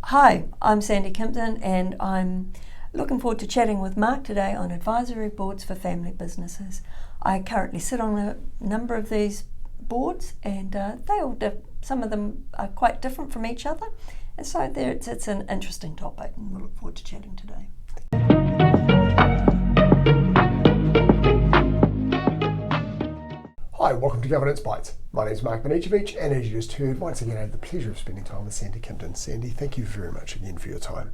Hi, I'm Sandy Kimpton and I'm looking forward to chatting with Mark today on advisory boards for family businesses. I currently sit on a number of these boards and some of them are quite different from each other, and so it's an interesting topic and we'll look forward to chatting today. Hi, welcome to Governance Bites. My name is Mark Banicevich, and as you just heard, once again I had the pleasure of spending time with Sandy Kimpton. Sandy, thank you very much again for your time.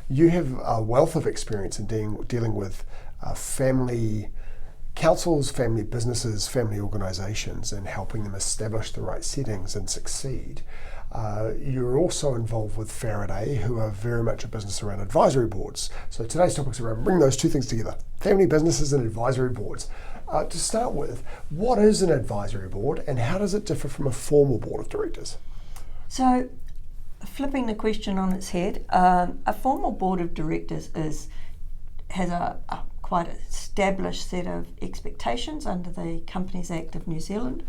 You have a wealth of experience in dealing with family councils, family businesses, family organisations, and helping them establish the right settings and succeed. You're also involved with Faraday, who are very much a business around advisory boards. So today's topic is around bringing those two things together, family businesses and advisory boards. To start with, what is an advisory board and how does it differ from a formal board of directors? So, flipping the question on its head, a formal board of directors has a quite established set of expectations under the Companies Act of New Zealand.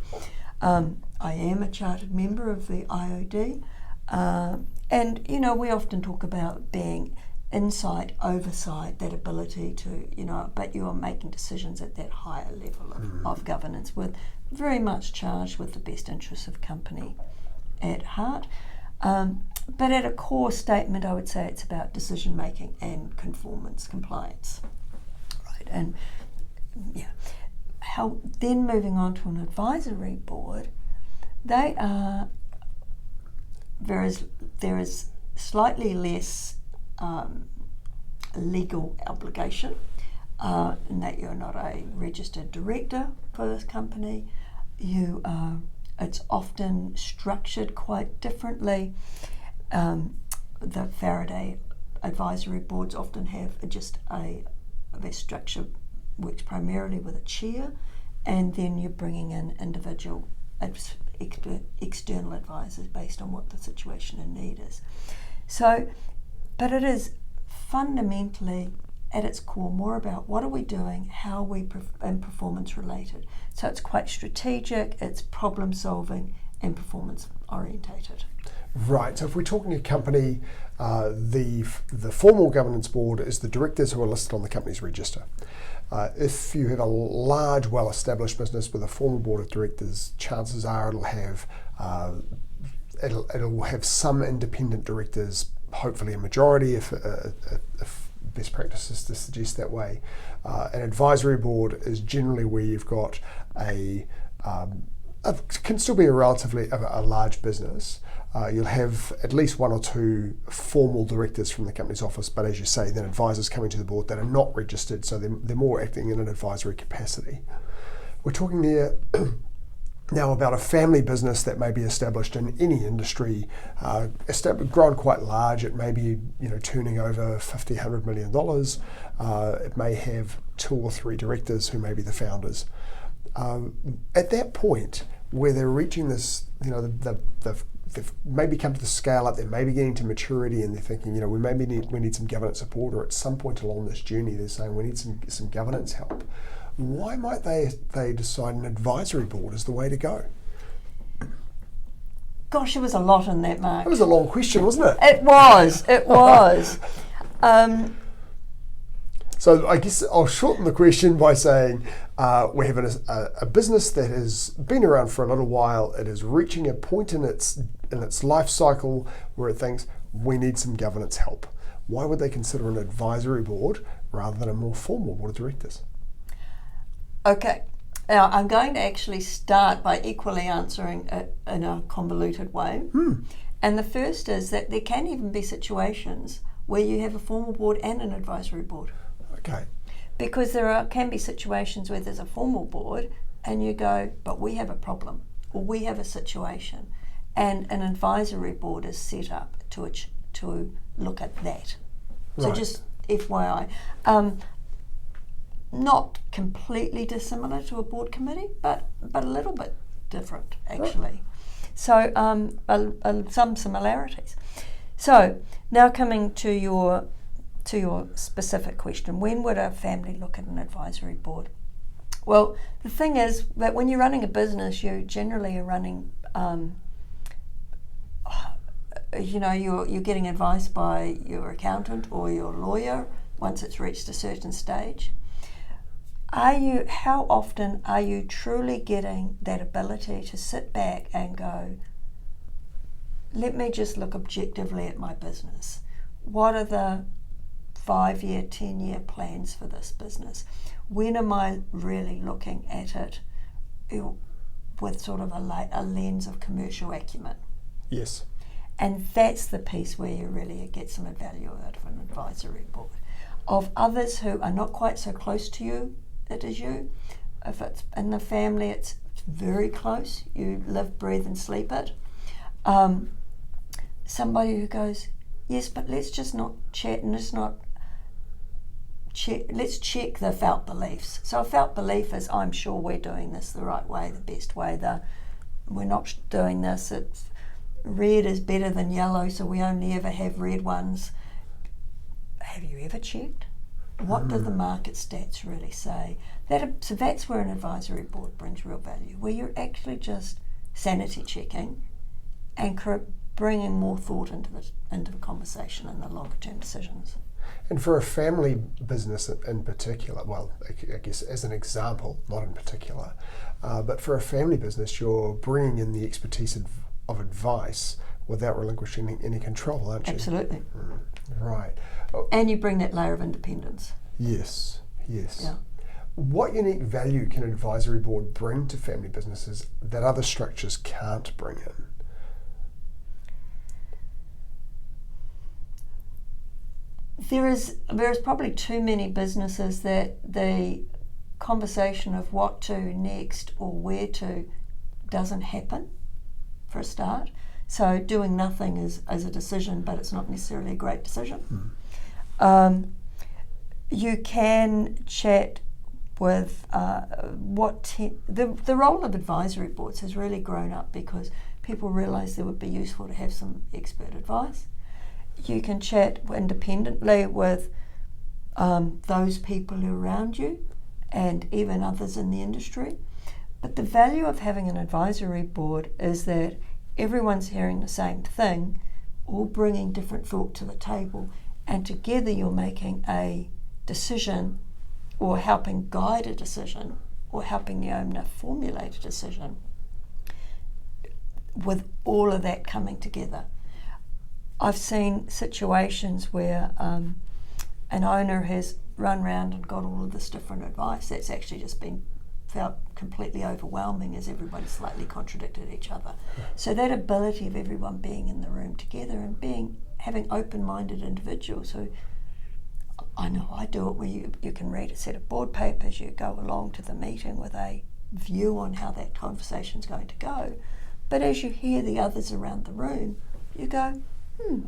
I am a chartered member of the IOD, and we often talk about being insight, oversight, that ability to, but you are making decisions at that higher level of governance, with very much charged with the best interests of company at heart. But at a core statement, I would say it's about decision making and compliance. Right, and how then moving on to an advisory board, they are there is slightly less legal obligation in that you're not a registered director for this company. It's often structured quite differently. The Faraday advisory boards often have just their structure works primarily with a chair, and then you're bringing in individual external advisors based on what the situation and need is. So, but it is fundamentally at its core more about what are we doing, how are we and performance related. So it's quite strategic, it's problem solving and performance orientated. Right, so if we're talking a company, the formal governance board is the directors who are listed on the company's register. If you have a large, well-established business with a formal board of directors, chances are it'll have some independent directors, hopefully a majority if best practice is to suggest that way. An advisory board is generally where you've got can still be a relatively a large business. You'll have at least one or two formal directors from the company's office, but as you say, then advisors coming to the board that are not registered, so they're more acting in an advisory capacity. We're talking there now about a family business that may be established in any industry, grown quite large. It may be turning over $50-100 million. It may have 2 or 3 directors who may be the founders. At that point, where they're reaching this, they've maybe come to the scale up, they're maybe getting to maturity, and they're thinking, we need some governance support, or at some point along this journey, they're saying we need some governance help. Why might they decide an advisory board is the way to go? Gosh, there was a lot in that, Mark. It was a long question, wasn't it? It was. So I guess I'll shorten the question by saying we have a business that has been around for a little while. It is reaching a point in its life cycle where it thinks we need some governance help. Why would they consider an advisory board rather than a more formal board of directors? Okay, now I'm going to actually start by equally answering it in a convoluted way. And the first is that there can even be situations where you have a formal board and an advisory board. Okay. Because can be situations where there's a formal board and you go, but we have a problem or we have a situation, and an advisory board is set up to look at that. So Right. Just FYI. Not completely dissimilar to a board committee, but a little bit different actually. So some similarities. So now coming to your specific question, when would a family look at an advisory board? Well, the thing is that when you're running a business, you generally are running you're getting advice by your accountant or your lawyer once it's reached a certain stage. How often are you truly getting that ability to sit back and go, let me just look objectively at my business. What are the 5-year, 10-year plans for this business? When am I really looking at it with sort of a lens of commercial acumen? Yes. And that's the piece where you really get some value out of an advisory board. Of others who are not quite so close to you, it is you. If it's in the family, it's very close. You live, breathe and sleep it. Somebody who goes, yes, but let's just not chat and let's check the felt beliefs. So a felt belief is, I'm sure we're doing this the right way, the best way. We're not doing this. It's red is better than yellow, so we only ever have red ones. Have you ever checked? What do the market stats really say? So that's where an advisory board brings real value, where you're actually just sanity checking and bringing more thought into the conversation and the longer term decisions. And for a family business in particular, well, I guess as an example, not in particular, but for a family business, you're bringing in the expertise of advice without relinquishing any control, aren't you? Absolutely. Right. And you bring that layer of independence. Yes. Yeah. What unique value can an advisory board bring to family businesses that other structures can't bring in? There is probably too many businesses that the conversation of what to next or where to doesn't happen for a start. So doing nothing is a decision, but it's not necessarily a great decision. You can chat with the role of advisory boards has really grown up because people realise it would be useful to have some expert advice. You can chat independently with those people who are around you and even others in the industry. But the value of having an advisory board is that everyone's hearing the same thing, all bringing different thought to the table, and together you're making a decision or helping guide a decision or helping the owner formulate a decision with all of that coming together. I've seen situations where an owner has run around and got all of this different advice that's actually just felt completely overwhelming as everybody slightly contradicted each other. So that ability of everyone being in the room together and having open-minded individuals who, I know I do it, where you can read a set of board papers, you go along to the meeting with a view on how that conversation's going to go, but as you hear the others around the room, you go,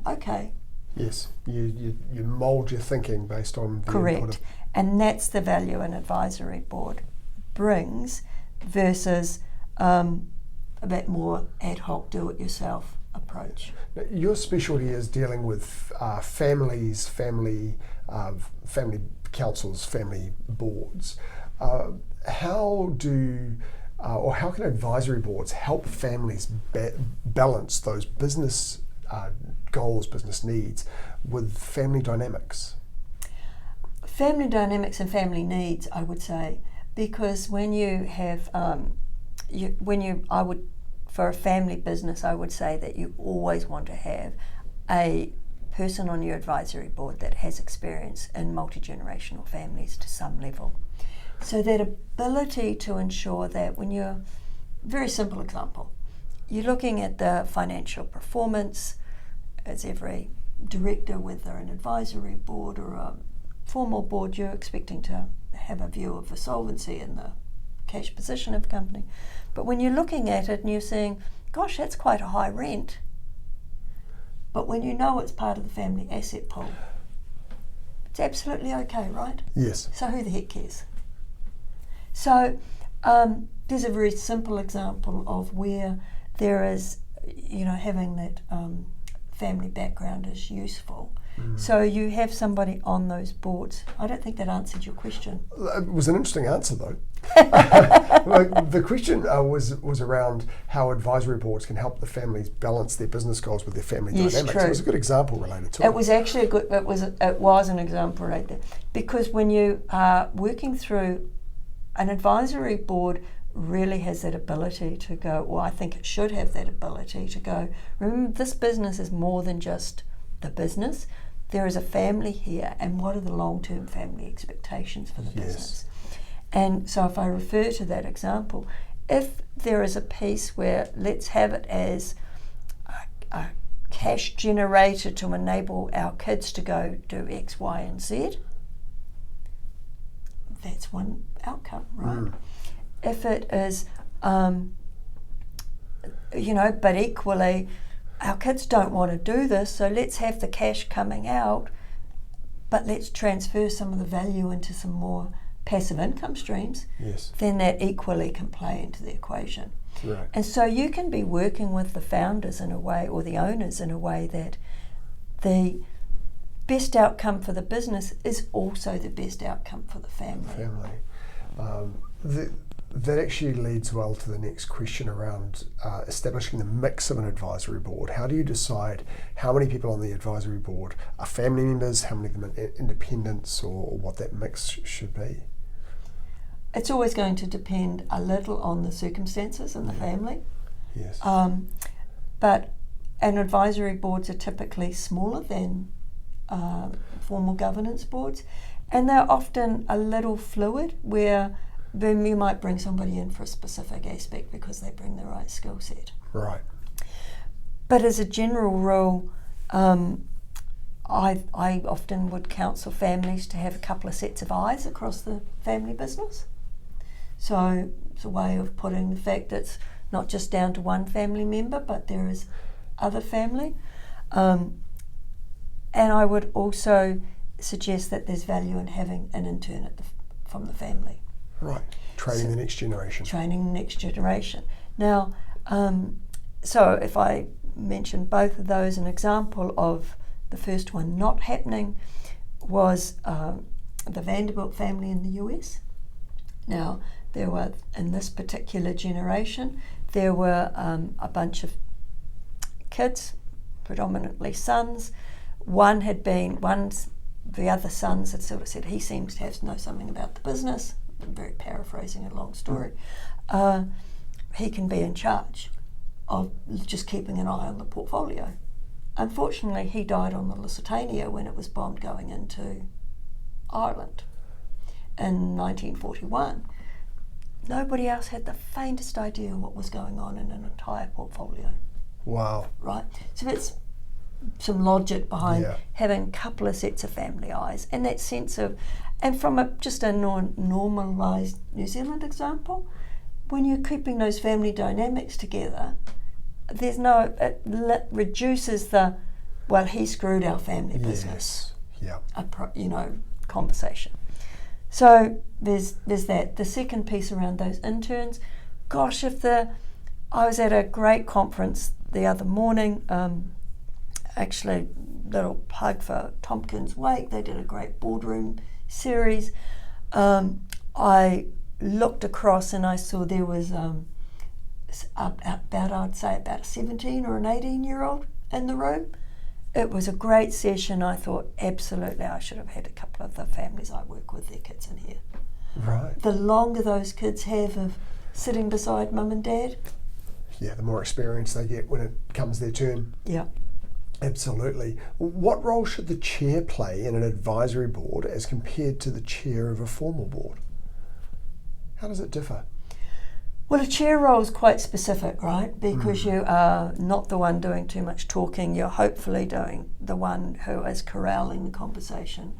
okay. Yes, you mould your thinking based on the Correct. input of... And that's the value an advisory board brings versus a bit more ad hoc, do-it-yourself approach. Now, your specialty is dealing with families, family councils, family boards. How can advisory boards help families balance those business goals, business needs, with family dynamics? Family dynamics and family needs, I would say, because when you have, for a family business, I would say that you always want to have a person on your advisory board that has experience in multi-generational families to some level. So that ability to ensure that when you're, very simple example, you're looking at the financial performance, as every director, whether an advisory board or a formal board, you're expecting to have a view of the solvency and the cash position of the company. But when you're looking at it and you're saying, gosh, that's quite a high rent, but when you know it's part of the family asset pool, it's absolutely okay, right? Yes. So who the heck cares? So there's a very simple example of where there is, having that family background is useful. So you have somebody on those boards. I don't think that answered your question. It was an interesting answer, though. The question was around how advisory boards can help the families balance their business goals with their family dynamics. True. It was a good example related to it. It was actually it was an example right there, because when you are working through an advisory board, really has that ability to go, well, I think it should have that ability to go, remember, this business is more than just the business. There is a family here, and what are the long-term family expectations for the business? And so if I refer to that example, if there is a piece where let's have it as a cash generator to enable our kids to go do X, Y, and Z, that's one outcome, right? If it is, but equally, our kids don't want to do this, so let's have the cash coming out, but let's transfer some of the value into some more passive income streams, then that equally can play into the equation. Right. And so you can be working with the founders in a way, or the owners in a way, that the best outcome for the business is also the best outcome for the family. That actually leads well to the next question around establishing the mix of an advisory board. How do you decide how many people on the advisory board are family members, how many of them are independents, or what that mix should be? It's always going to depend a little on the circumstances in the family. Yes. But advisory boards are typically smaller than formal governance boards, and they're often a little fluid, where then you might bring somebody in for a specific aspect because they bring the right skill set. Right. But as a general rule, I often would counsel families to have a couple of sets of eyes across the family business. So it's a way of putting the fact that it's not just down to one family member, but there is other family. And I would also suggest that there's value in having an intern from the family. Right, training the next generation. Training the next generation. Now, so if I mention both of those, an example of the first one not happening was the Vanderbilt family in the US. Now, there were, in this particular generation, there were a bunch of kids, predominantly sons. The other sons had sort of said, he seems to know something about the business. I'm very paraphrasing a long story. He can be in charge of just keeping an eye on the portfolio. Unfortunately, he died on the Lusitania when it was bombed going into Ireland in 1941. Nobody else had the faintest idea what was going on in an entire portfolio. Wow. Right? So that's some logic behind having a couple of sets of family eyes, and that sense of, and from just a normalised New Zealand example, when you're keeping those family dynamics together, it reduces the, well, he screwed our family business. Conversation. So there's that. The second piece around those interns, gosh, I was at a great conference the other morning, actually, little plug for Tompkins Wake, they did a great boardroom series. I looked across and I saw there was about a 17 or an 18-year-old in the room. It was a great session. I thought, absolutely, I should have had a couple of the families I work with, their kids in here. Right. The longer those kids have of sitting beside mum and dad, the more experience they get when it comes their turn. Yeah. Absolutely. What role should the chair play in an advisory board as compared to the chair of a formal board? How does it differ? Well, a chair role is quite specific, right? Because you are not the one doing too much talking. You're hopefully doing the one who is corralling the conversation,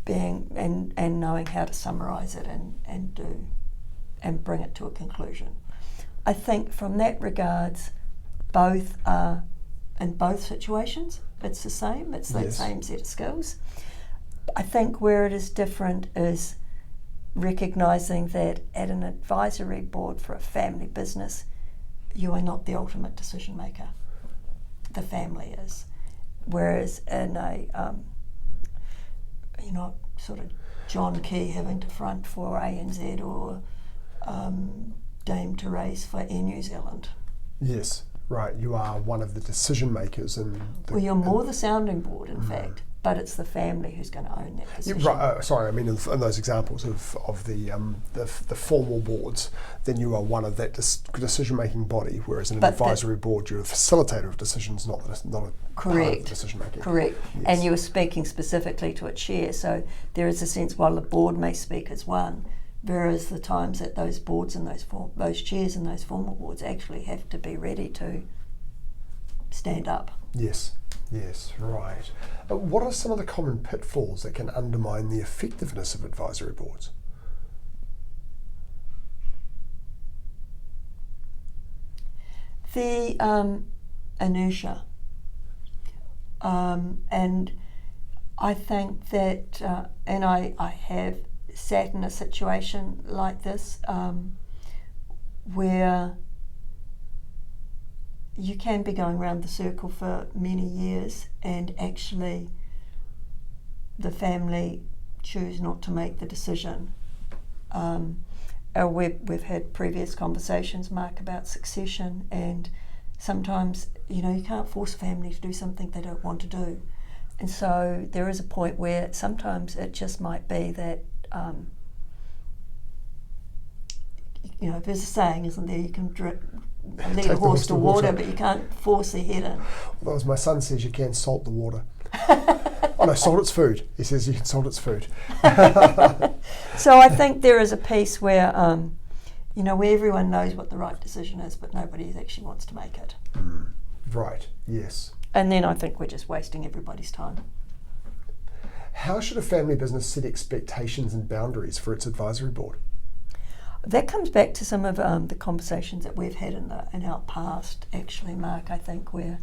and knowing how to summarise it and bring it to a conclusion. I think from that regards, both are, in both situations, it's the same. It's that same set of skills. I think where it is different is recognising that at an advisory board for a family business, you are not the ultimate decision maker. The family is. Whereas in a, sort of John Key having to front for ANZ or deemed to raise for Air New Zealand. Yes, right. You are one of the decision makers, and Well, you're more the sounding board, in fact, but it's the family who's going to own that decision. Right. Sorry, I mean in those examples of the formal boards, then you are one of that decision making body. Whereas in an advisory board, you're a facilitator of decisions, not a part of the decision making. Correct. Yes. And you were speaking specifically to a chair, so there is a sense while the board may speak as one, whereas the times that those boards and those chairs and those formal boards actually have to be ready to stand up. Yes, right. What are some of the common pitfalls that can undermine the effectiveness of advisory boards? The inertia. And I think that, and I have sat in a situation like this where you can be going around the circle for many years and actually the family choose not to make the decision. We've had previous conversations, Mark, about succession, and sometimes, you can't force a family to do something they don't want to do. And so there is a point where sometimes it just might be that, there's a saying, isn't there, you can lead a horse to water, but you can't force their head in. Well, as my son says, you can salt the water. Oh no, salt its food. He says you can salt its food. So I think there is a piece where, where everyone knows what the right decision is, but nobody actually wants to make it. Right, yes. And then I think we're just wasting everybody's time. How should a family business set expectations and boundaries for its advisory board? That comes back to some of the conversations that we've had in our past, actually, Mark. I think we're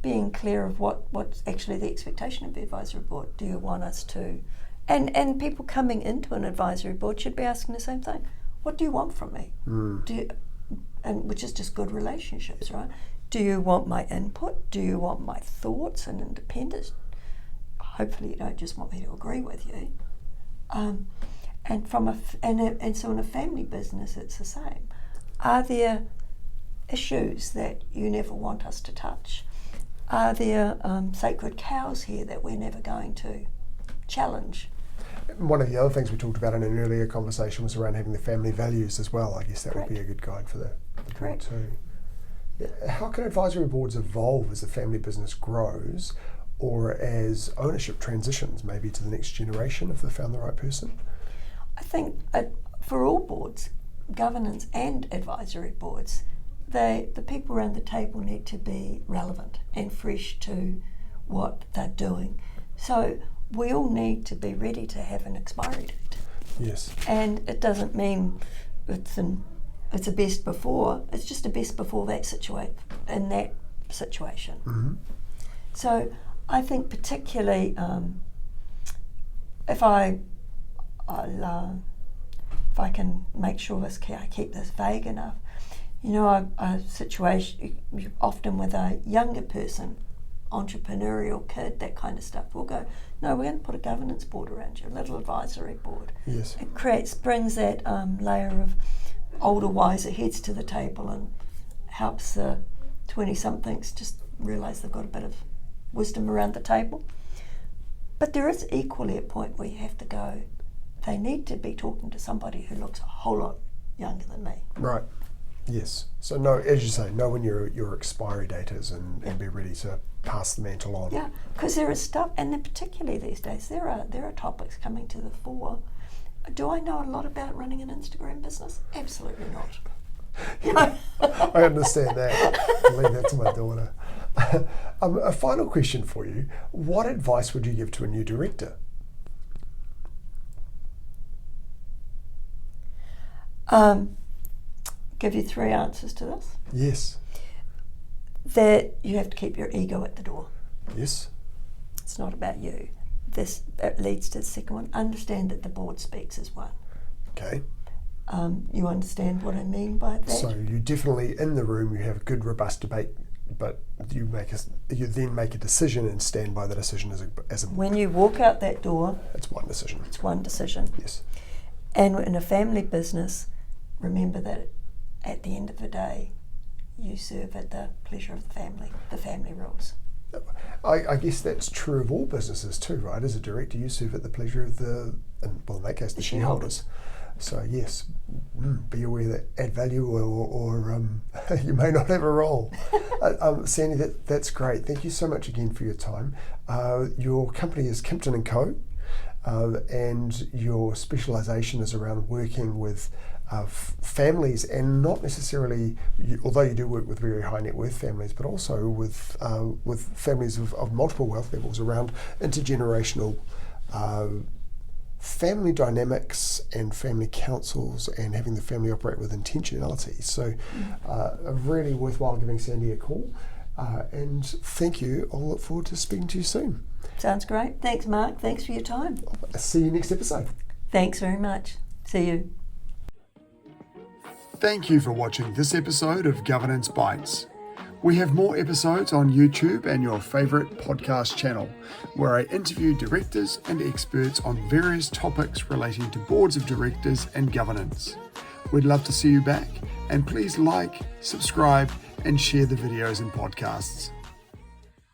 being clear of what's actually the expectation of the advisory board. Do you want us to... And people coming into an advisory board should be asking the same thing. What do you want from me? And which is just good relationships, right? Do you want my input? Do you want my thoughts and independence? Hopefully you don't just want me to agree with you. And so in a family business, it's the same. Are there issues that you never want us to touch? Are there sacred cows here that we're never going to challenge? One of the other things we talked about in an earlier conversation was around having the family values as well. I guess that Correct. would be a good guide for the board Correct. too. How can advisory boards evolve as the family business grows, or as ownership transitions maybe to the next generation if they found the right person? I think for all boards, governance and advisory boards, the people around the table need to be relevant and fresh to what they're doing. So we all need to be ready to have an expiry date. Yes. And it doesn't mean it's a best before, it's just a best before that situation. Mm-hmm. So I think particularly if I can make sure I keep this vague enough, a situation often with a younger person, entrepreneurial kid, that kind of stuff, we'll go, no, we're going to put a governance board around you, a little advisory board. Yes. It brings that layer of older, wiser heads to the table and helps the 20-somethings just realise they've got a bit of wisdom around the table. But there is equally a point where you have to go, they need to be talking to somebody who looks a whole lot younger than me. Right. Yes. So know, as you say, know when your expiry date is and be ready to pass the mantle on. Yeah, because there is stuff, and then particularly these days, there are topics coming to the fore. Do I know a lot about running an Instagram business? Absolutely not. I understand that. I'll leave that to my daughter. A final question for you. What advice would you give to a new director? Give you 3 answers to this. Yes. That you have to keep your ego at the door. Yes. It's not about you. This leads to the second one. Understand that the board speaks as one. Okay. You understand what I mean by that? So you definitely, in the room, you have a good, robust debate, but you then make a decision and stand by the decision as a When you walk out that door, it's one decision. it's one decision. Yes. And in a family business, remember that at the end of the day, you serve at the pleasure of the family rules. I guess that's true of all businesses too, right? As a director, you serve at the pleasure of in that case, the shareholders. So yes, be aware that add value or you may not have a role. Sandy, that's great. Thank you so much again for your time. Your company is Kimpton & Co. And your specialisation is around working with families, and not necessarily, although you do work with very high net worth families, but also with families of multiple wealth levels around intergenerational family dynamics and family councils and having the family operate with intentionality. So really worthwhile giving Sandy a call. And thank you. I'll look forward to speaking to you soon. Sounds great. Thanks, Mark. Thanks for your time. See you next episode. Thanks very much. See you. Thank you for watching this episode of Governance Bites. We have more episodes on YouTube and your favourite podcast channel, where I interview directors and experts on various topics relating to boards of directors and governance. We'd love to see you back, and please like, subscribe, and share the videos and podcasts.